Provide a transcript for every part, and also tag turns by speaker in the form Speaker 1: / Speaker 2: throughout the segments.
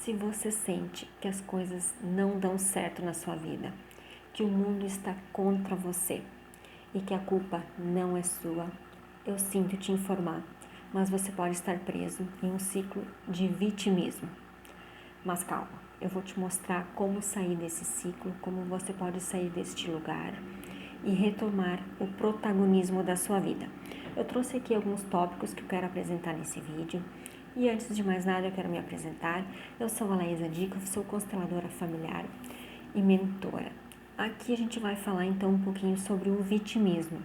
Speaker 1: Se você sente que as coisas não dão certo na sua vida, que o mundo está contra você e que a culpa não é sua, eu sinto te informar, mas você pode estar preso em um ciclo de vitimismo. Mas calma, eu vou te mostrar como sair desse ciclo, como você pode sair deste lugar e retomar o protagonismo da sua vida. Eu trouxe aqui alguns tópicos que eu quero apresentar nesse vídeo. E antes de mais nada, eu quero me apresentar. Eu sou a Laísa Dica, sou consteladora familiar e mentora. Aqui a gente vai falar então um pouquinho sobre o vitimismo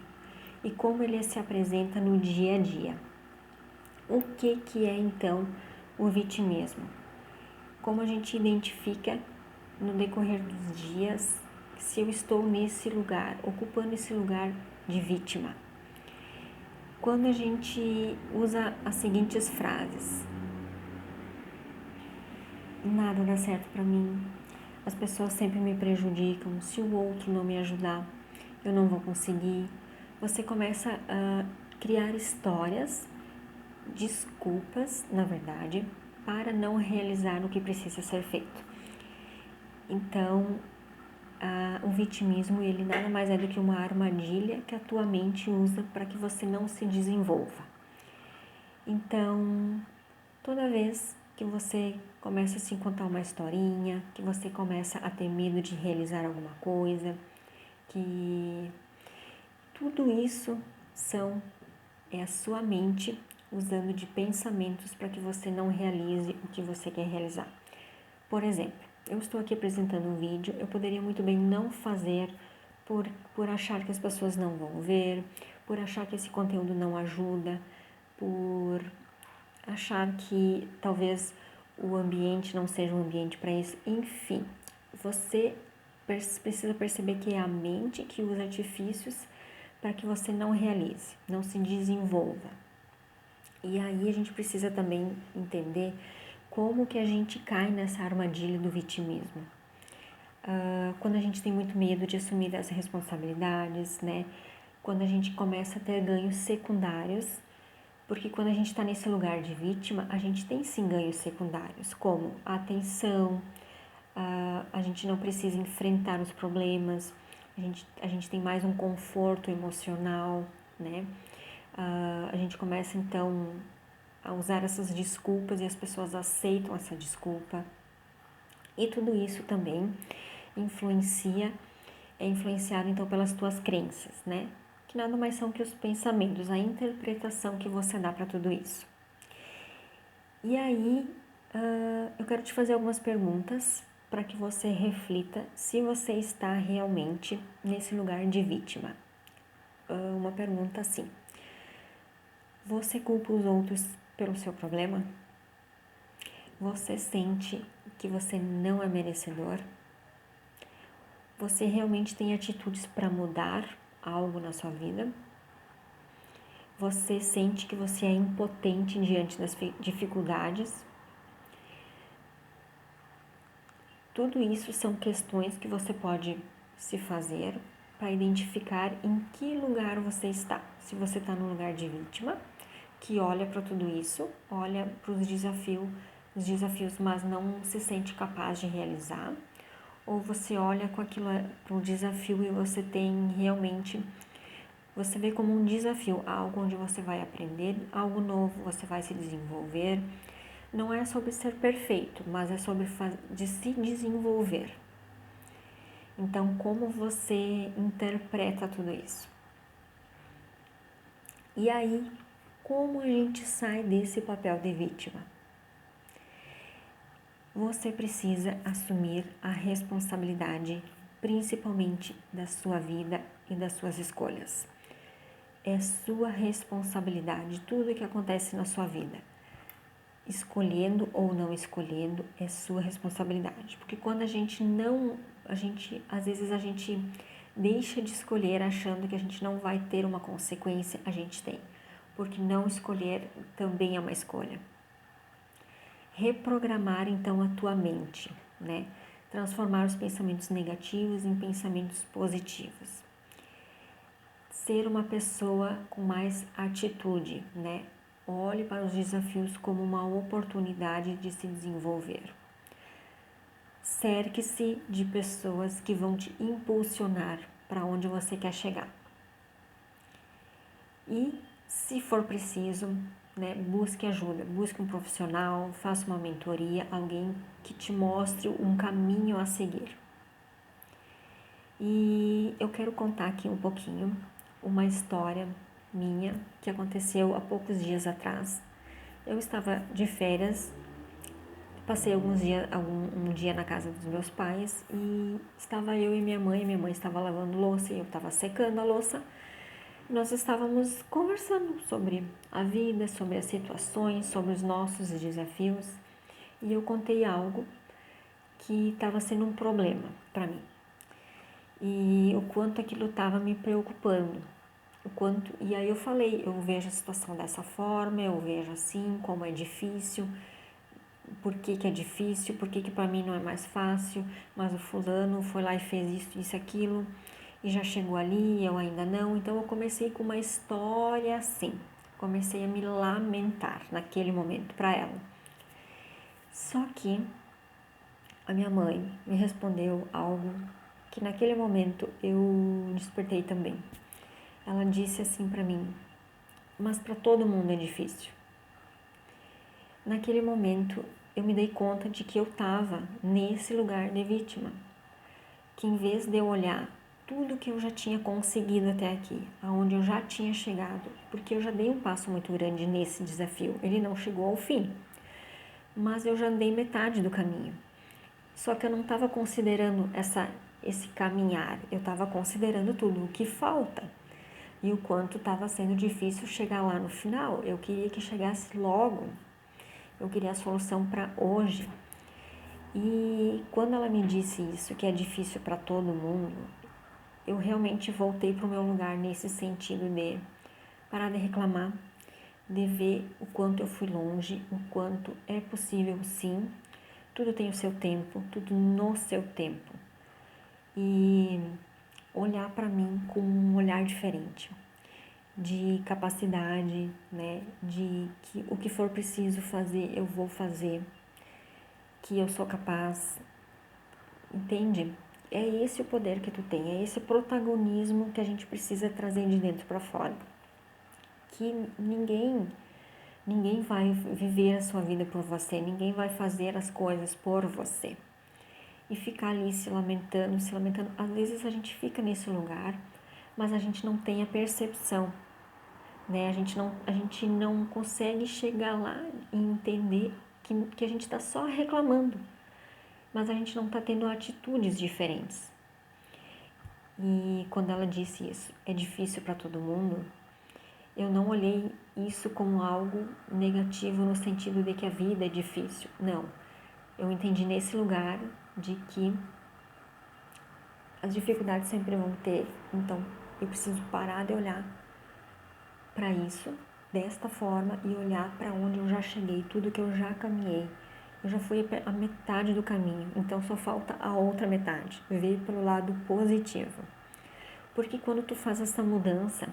Speaker 1: e como ele se apresenta no dia a dia. O que é então o vitimismo? Como a gente identifica no decorrer dos dias se eu estou nesse lugar, ocupando esse lugar de vítima? Quando a gente usa as seguintes frases: nada dá certo para mim, as pessoas sempre me prejudicam, se o outro não me ajudar, eu não vou conseguir. Você começa a criar histórias, desculpas, na verdade, para não realizar o que precisa ser feito. Então, o vitimismo, ele nada mais é do que uma armadilha que a tua mente usa para que você não se desenvolva. Então, toda vez que você começa a se contar uma historinha, que você começa a ter medo de realizar alguma coisa, que tudo isso é a sua mente usando de pensamentos para que você não realize o que você quer realizar. Por exemplo, eu estou aqui apresentando um vídeo, eu poderia muito bem não fazer por achar que as pessoas não vão ver, por achar que esse conteúdo não ajuda, por achar que talvez o ambiente não seja um ambiente para isso. Enfim, você precisa perceber que é a mente que usa artifícios para que você não realize, não se desenvolva. E aí a gente precisa também entender como que a gente cai nessa armadilha do vitimismo. Quando a gente tem muito medo de assumir as responsabilidades, né? Quando a gente começa a ter ganhos secundários, porque quando a gente está nesse lugar de vítima, a gente tem sim ganhos secundários, como a atenção, a gente não precisa enfrentar os problemas, a gente tem mais um conforto emocional, né? A gente começa então a usar essas desculpas e as pessoas aceitam essa desculpa. E tudo isso também é influenciado então pelas tuas crenças, né? Que nada mais são que os pensamentos, a interpretação que você dá para tudo isso. E aí, eu quero te fazer algumas perguntas para que você reflita se você está realmente nesse lugar de vítima. Uma pergunta assim: você culpa os outros pelo seu problema? Você sente que você não é merecedor? Você realmente tem atitudes para mudar algo na sua vida? Você sente que você é impotente diante das dificuldades? Tudo isso são questões que você pode se fazer para identificar em que lugar você está. Se você está no lugar de vítima, que olha para tudo isso, olha para os desafios, mas não se sente capaz de realizar, ou você olha para o desafio e você tem realmente, você vê como um desafio, algo onde você vai aprender, algo novo, você vai se desenvolver. Não é sobre ser perfeito, mas é sobre de se desenvolver. Então, como você interpreta tudo isso? E aí, como a gente sai desse papel de vítima? Você precisa assumir a responsabilidade, principalmente da sua vida e das suas escolhas. É sua responsabilidade tudo o que acontece na sua vida. Escolhendo ou não escolhendo, é sua responsabilidade. Porque quando às vezes a gente deixa de escolher achando que a gente não vai ter uma consequência, a gente tem. Porque não escolher também é uma escolha. Reprogramar então a tua mente, né? Transformar os pensamentos negativos em pensamentos positivos. Ser uma pessoa com mais atitude, né? Olhe para os desafios como uma oportunidade de se desenvolver. Cerque-se de pessoas que vão te impulsionar para onde você quer chegar. E, se for preciso, né, busque ajuda, busque um profissional, faça uma mentoria, alguém que te mostre um caminho a seguir. E eu quero contar aqui um pouquinho uma história minha que aconteceu há poucos dias atrás. Eu estava de férias, passei um dia na casa dos meus pais e estava eu e minha mãe estava lavando louça e eu estava secando a louça. Nós estávamos conversando sobre a vida, sobre as situações, sobre os nossos desafios e eu contei algo que estava sendo um problema para mim e o quanto aquilo estava me preocupando, e aí eu falei, eu vejo a situação dessa forma, eu vejo assim, como é difícil, por que é difícil, por que para mim não é mais fácil, mas o fulano foi lá e fez isso, aquilo, e já chegou ali, eu ainda não. Então eu comecei com uma história assim, comecei a me lamentar naquele momento para ela. Só que a minha mãe me respondeu algo que naquele momento eu despertei também. Ela disse assim para mim, mas para todo mundo é difícil. Naquele momento eu me dei conta de que eu estava nesse lugar de vítima, que em vez de eu olhar tudo que eu já tinha conseguido até aqui, aonde eu já tinha chegado, porque eu já dei um passo muito grande nesse desafio, ele não chegou ao fim, mas eu já andei metade do caminho. Só que eu não estava considerando esse caminhar, eu estava considerando tudo o que falta e o quanto estava sendo difícil chegar lá no final. Eu queria que chegasse logo, eu queria a solução para hoje. E quando ela me disse isso, que é difícil para todo mundo, eu realmente voltei para o meu lugar nesse sentido de parar de reclamar, de ver o quanto eu fui longe, o quanto é possível sim, tudo tem o seu tempo, tudo no seu tempo. E olhar para mim com um olhar diferente, de capacidade, né, de que o que for preciso fazer, eu vou fazer, que eu sou capaz, entende? É esse o poder que tu tem, é esse protagonismo que a gente precisa trazer de dentro para fora. Que ninguém vai viver a sua vida por você, ninguém vai fazer as coisas por você. E ficar ali se lamentando. Às vezes a gente fica nesse lugar, mas a gente não tem a percepção, né? A gente não consegue chegar lá e entender que a gente está só reclamando, mas a gente não está tendo atitudes diferentes. E quando ela disse isso, é difícil para todo mundo, eu não olhei isso como algo negativo no sentido de que a vida é difícil. Não, eu entendi nesse lugar de que as dificuldades sempre vão ter, então eu preciso parar de olhar para isso desta forma e olhar para onde eu já cheguei, tudo que eu já caminhei. Eu já fui a metade do caminho, então só falta a outra metade, ver pelo lado positivo. Porque quando tu faz essa mudança,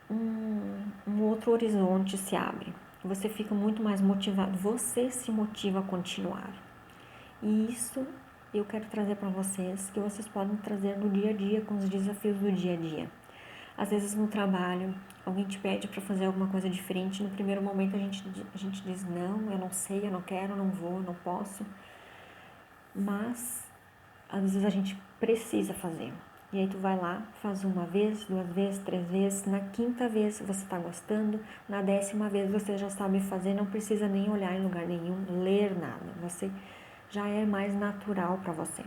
Speaker 1: um outro horizonte se abre. Você fica muito mais motivado, você se motiva a continuar. E isso eu quero trazer para vocês, que vocês podem trazer no dia a dia, com os desafios do dia a dia. Às vezes no trabalho, alguém te pede para fazer alguma coisa diferente, no primeiro momento a gente diz, não, eu não sei, eu não quero, eu não vou, eu não posso. Mas, às vezes a gente precisa fazer. E aí tu vai lá, faz uma vez, 2 vezes, 3 vezes, na 5ª vez você está gostando, na 10ª vez você já sabe fazer, não precisa nem olhar em lugar nenhum, ler nada, você já é mais natural para você.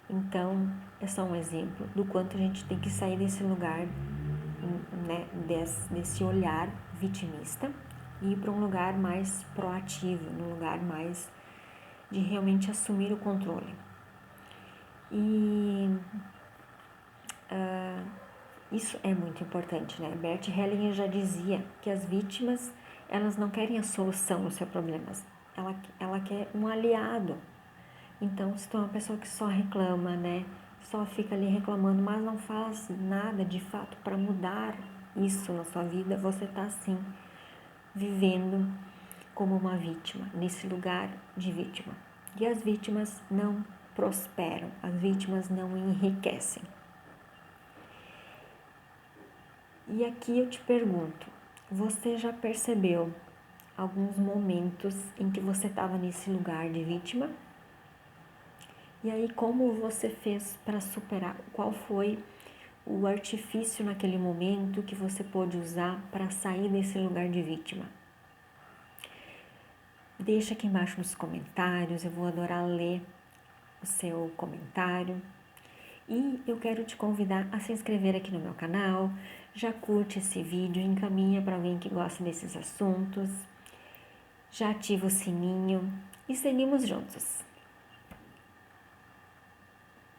Speaker 1: Então, é só um exemplo do quanto a gente tem que sair desse lugar, né, desse olhar vitimista e ir para um lugar mais proativo, num lugar mais de realmente assumir o controle. E isso é muito importante, né? Bert Hellinger já dizia que as vítimas, elas não querem a solução dos seus problemas, ela quer um aliado. Então, se tu é uma pessoa que só reclama, né? Só fica ali reclamando, mas não faz nada de fato para mudar isso na sua vida, você está sim vivendo como uma vítima, nesse lugar de vítima. E as vítimas não prosperam, as vítimas não enriquecem. E aqui eu te pergunto, você já percebeu alguns momentos em que você estava nesse lugar de vítima? E aí, como você fez para superar? Qual foi o artifício naquele momento que você pôde usar para sair desse lugar de vítima? Deixa aqui embaixo nos comentários, eu vou adorar ler o seu comentário. E eu quero te convidar a se inscrever aqui no meu canal, já curte esse vídeo, encaminha para alguém que gosta desses assuntos, já ativa o sininho e seguimos juntos.